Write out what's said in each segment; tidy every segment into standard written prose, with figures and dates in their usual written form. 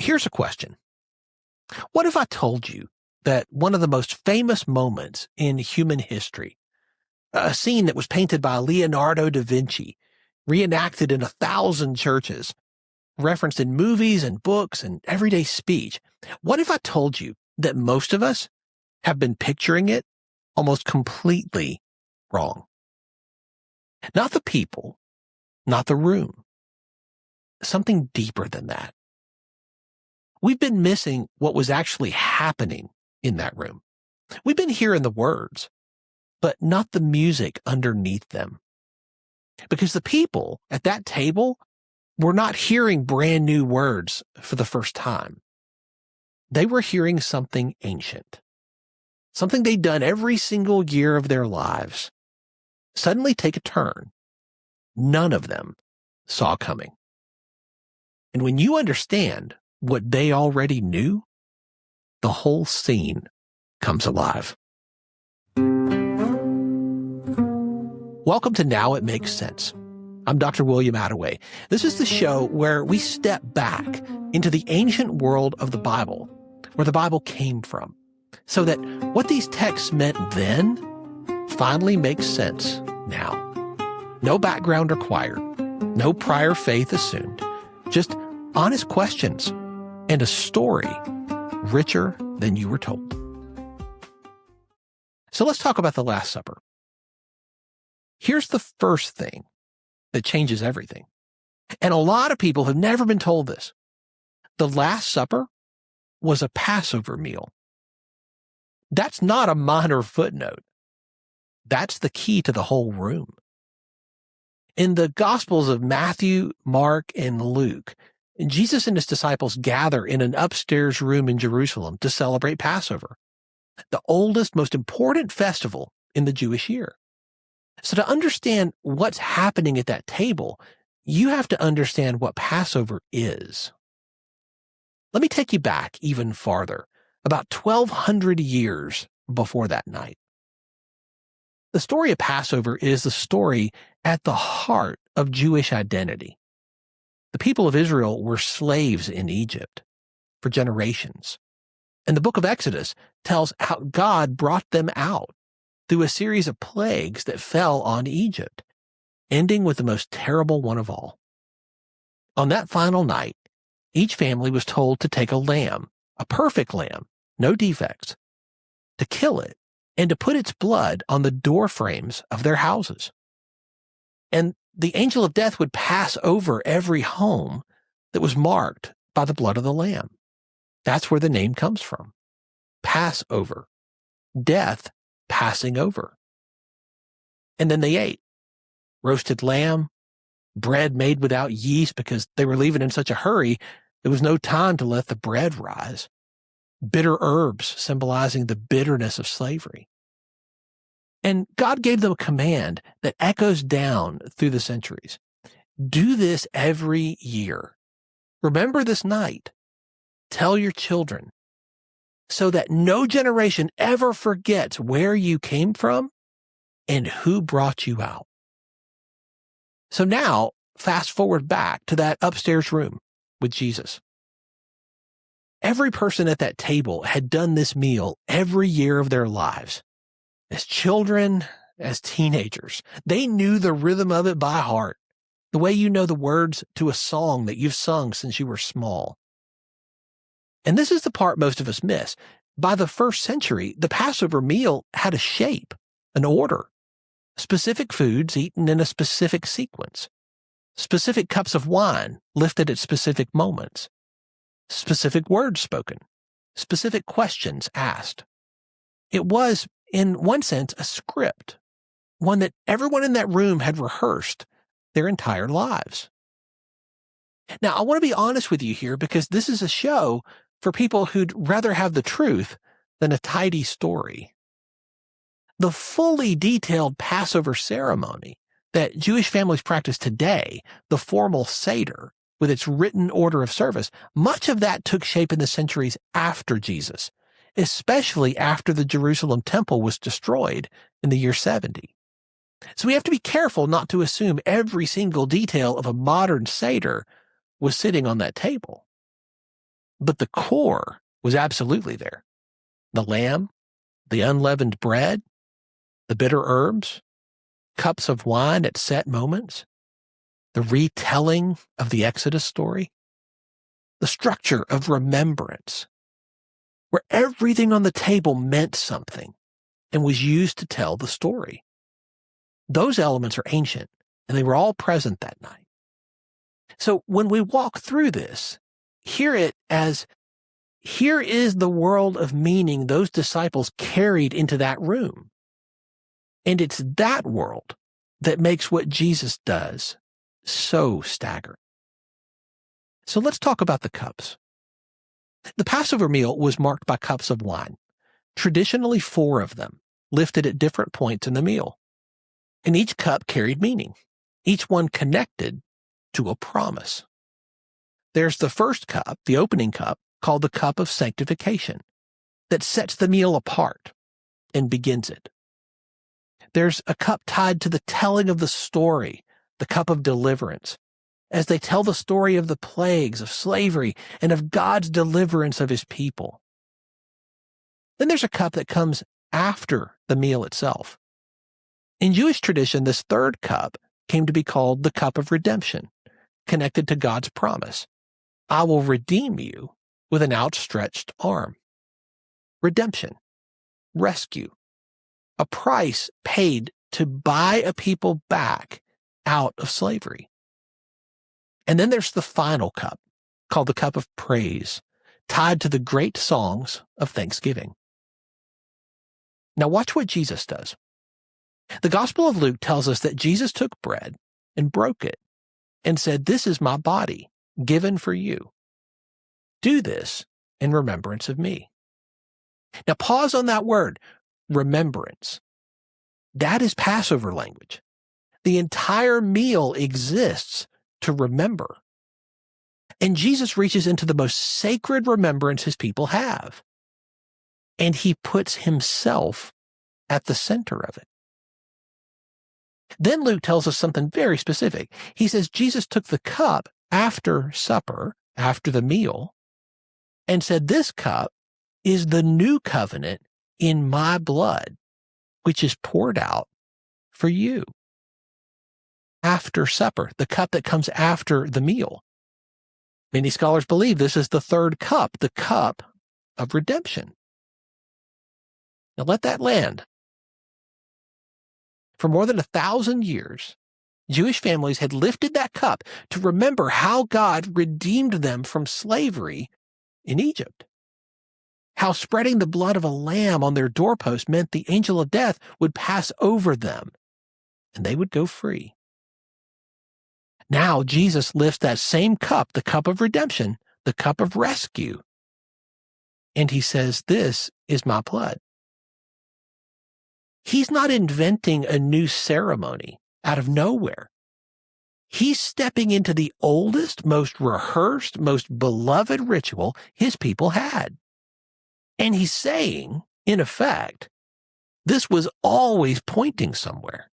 Here's a question. What if I told you that one of the most famous moments in human history, a scene that was painted by Leonardo da Vinci, reenacted in 1,000 churches, referenced in movies and books and everyday speech, what if I told you that most of us have been picturing it almost completely wrong? Not the people, not the room. Something deeper than that. We've been missing what was actually happening in that room. We've been hearing the words, but not the music underneath them. Because the people at that table were not hearing brand new words for the first time. They were hearing something ancient, something they'd done every single year of their lives, suddenly take a turn none of them saw coming. And when you understand what they already knew, the whole scene comes alive. Welcome to Now It Makes Sense. I'm Dr. William Attaway. This is the show where we step back into the ancient world of the Bible, where the Bible came from, so that what these texts meant then finally makes sense now. No background required, no prior faith assumed, just honest questions and a story richer than you were told. So let's talk about the Last Supper. Here's the first thing that changes everything. And a lot of people have never been told this. The Last Supper was a Passover meal. That's not a minor footnote. That's the key to the whole room. In the Gospels of Matthew, Mark, and Luke, Jesus and his disciples gather in an upstairs room in Jerusalem to celebrate Passover, the oldest, most important festival in the Jewish year. So to understand what's happening at that table, you have to understand what Passover is. Let me take you back even farther, about 1,200 years before that night. The story of Passover is the story at the heart of Jewish identity. The people of Israel were slaves in Egypt for generations. And the book of Exodus tells how God brought them out through a series of plagues that fell on Egypt, ending with the most terrible one of all. On that final night, each family was told to take a lamb, a perfect lamb, no defects, to kill it and to put its blood on the door frames of their houses. And the angel of death would pass over every home that was marked by the blood of the lamb. That's where the name comes from. Passover. Death passing over. And then they ate roasted lamb, bread made without yeast because they were leaving in such a hurry, there was no time to let the bread rise. Bitter herbs symbolizing the bitterness of slavery. And God gave them a command that echoes down through the centuries. Do this every year. Remember this night. Tell your children so that no generation ever forgets where you came from and who brought you out. So now, fast forward back to that upstairs room with Jesus. Every person at that table had done this meal every year of their lives. As children, as teenagers, they knew the rhythm of it by heart, the way you know the words to a song that you've sung since you were small. And this is the part most of us miss. By the first century, the Passover meal had a shape, an order, specific foods eaten in a specific sequence, specific cups of wine lifted at specific moments, specific words spoken, specific questions asked. It was, in one sense, a script, one that everyone in that room had rehearsed their entire lives. Now, I want to be honest with you here because this is a show for people who'd rather have the truth than a tidy story. The fully detailed Passover ceremony that Jewish families practice today, the formal Seder, with its written order of service, much of that took shape in the centuries after Jesus, especially after the Jerusalem temple was destroyed in the year 70. So we have to be careful not to assume every single detail of a modern Seder was sitting on that table. But the core was absolutely there. The lamb, the unleavened bread, the bitter herbs, cups of wine at set moments, the retelling of the Exodus story, the structure of remembrance, where everything on the table meant something and was used to tell the story. Those elements are ancient, and they were all present that night. So when we walk through this, hear it as, here is the world of meaning those disciples carried into that room. And it's that world that makes what Jesus does so staggering. So let's talk about the cups. The Passover meal was marked by cups of wine, traditionally 4 of them, lifted at different points in the meal. And each cup carried meaning, each one connected to a promise. There's the first cup, the opening cup, called the cup of sanctification, that sets the meal apart and begins it. There's a cup tied to the telling of the story, the cup of deliverance, as they tell the story of the plagues, of slavery, and of God's deliverance of his people. Then there's a cup that comes after the meal itself. In Jewish tradition, this third cup came to be called the cup of redemption, connected to God's promise. I will redeem you with an outstretched arm. Redemption, rescue, a price paid to buy a people back out of slavery. And then there's the final cup, called the cup of praise, tied to the great songs of thanksgiving. Now watch what Jesus does. The Gospel of Luke tells us that Jesus took bread and broke it and said, "This is my body given for you. Do this in remembrance of me." Now pause on that word, remembrance. That is Passover language. The entire meal exists to remember. And Jesus reaches into the most sacred remembrance his people have. And he puts himself at the center of it. Then Luke tells us something very specific. He says Jesus took the cup after supper, after the meal, and said, "This cup is the new covenant in my blood, which is poured out for you." After supper, the cup that comes after the meal. Many scholars believe this is the third cup, the cup of redemption. Now let that land. For more than 1,000 years, Jewish families had lifted that cup to remember how God redeemed them from slavery in Egypt. How spreading the blood of a lamb on their doorpost meant the angel of death would pass over them and they would go free. Now Jesus lifts that same cup, the cup of redemption, the cup of rescue, and he says, "This is my blood." He's not inventing a new ceremony out of nowhere. He's stepping into the oldest, most rehearsed, most beloved ritual his people had. And he's saying, in effect, this was always pointing somewhere.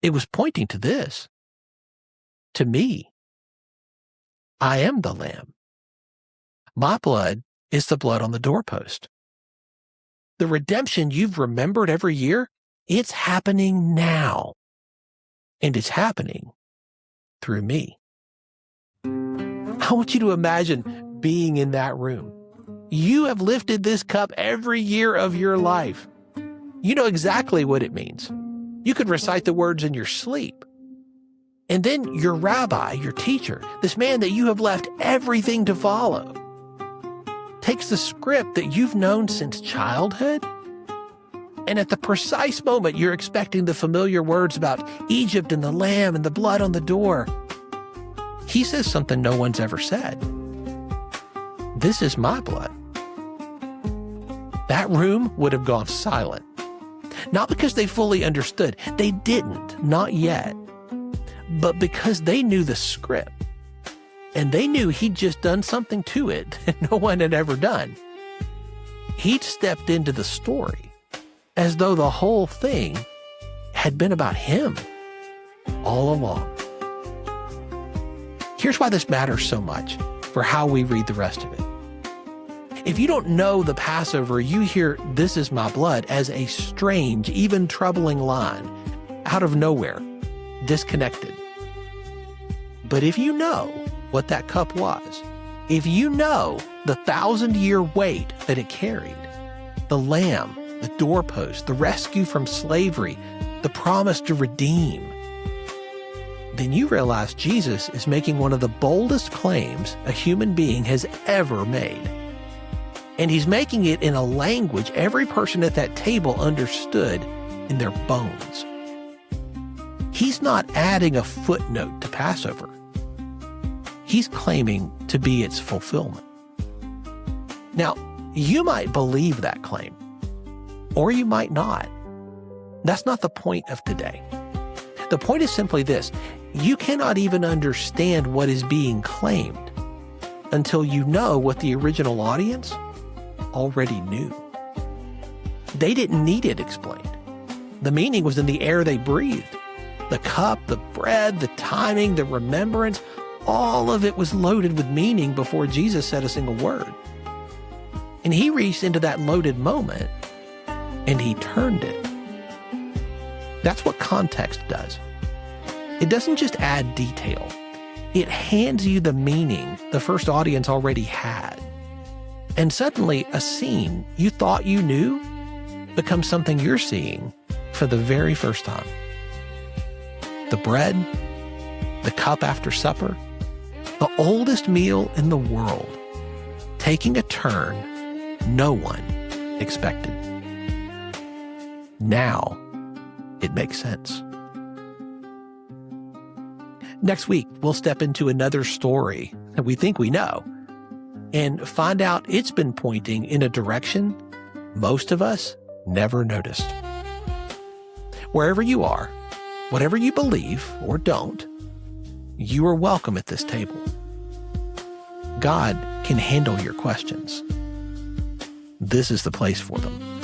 It was pointing to this, to me. I am the Lamb. My blood is the blood on the doorpost. The redemption you've remembered every year, it's happening now. And it's happening through me. I want you to imagine being in that room. You have lifted this cup every year of your life. You know exactly what it means. You could recite the words in your sleep. And then your rabbi, your teacher, this man that you have left everything to follow, takes the script that you've known since childhood, and at the precise moment you're expecting the familiar words about Egypt and the lamb and the blood on the door, he says something no one's ever said. "This is my blood." That room would have gone silent. Not because they fully understood. They didn't, not yet. But because they knew the script. And they knew he'd just done something to it that no one had ever done. He'd stepped into the story as though the whole thing had been about him all along. Here's why this matters so much. for how we read the rest of it. If you don't know the Passover, you hear "this is my blood" as a strange, even troubling line, out of nowhere, disconnected. But if you know what that cup was, if you know the 1,000-year weight that it carried, the lamb, the doorpost, the rescue from slavery, the promise to redeem, then you realize Jesus is making one of the boldest claims a human being has ever made. And he's making it in a language every person at that table understood in their bones. He's not adding a footnote to Passover. He's claiming to be its fulfillment. Now, you might believe that claim, or you might not. That's not the point of today. The point is simply this: you cannot even understand what is being claimed until you know what the original audience already knew. They didn't need it explained. The meaning was in the air they breathed. The cup, the bread, the timing, the remembrance, all of it was loaded with meaning before Jesus said a single word. And he reached into that loaded moment and he turned it. That's what context does. It doesn't just add detail. It hands you the meaning the first audience already had. And suddenly a scene you thought you knew becomes something you're seeing for the very first time. The bread, the cup after supper, the oldest meal in the world, taking a turn no one expected. Now it makes sense. Next week, we'll step into another story that we think we know and find out it's been pointing in a direction most of us never noticed. Wherever you are, whatever you believe or don't, you are welcome at this table. God can handle your questions. This is the place for them.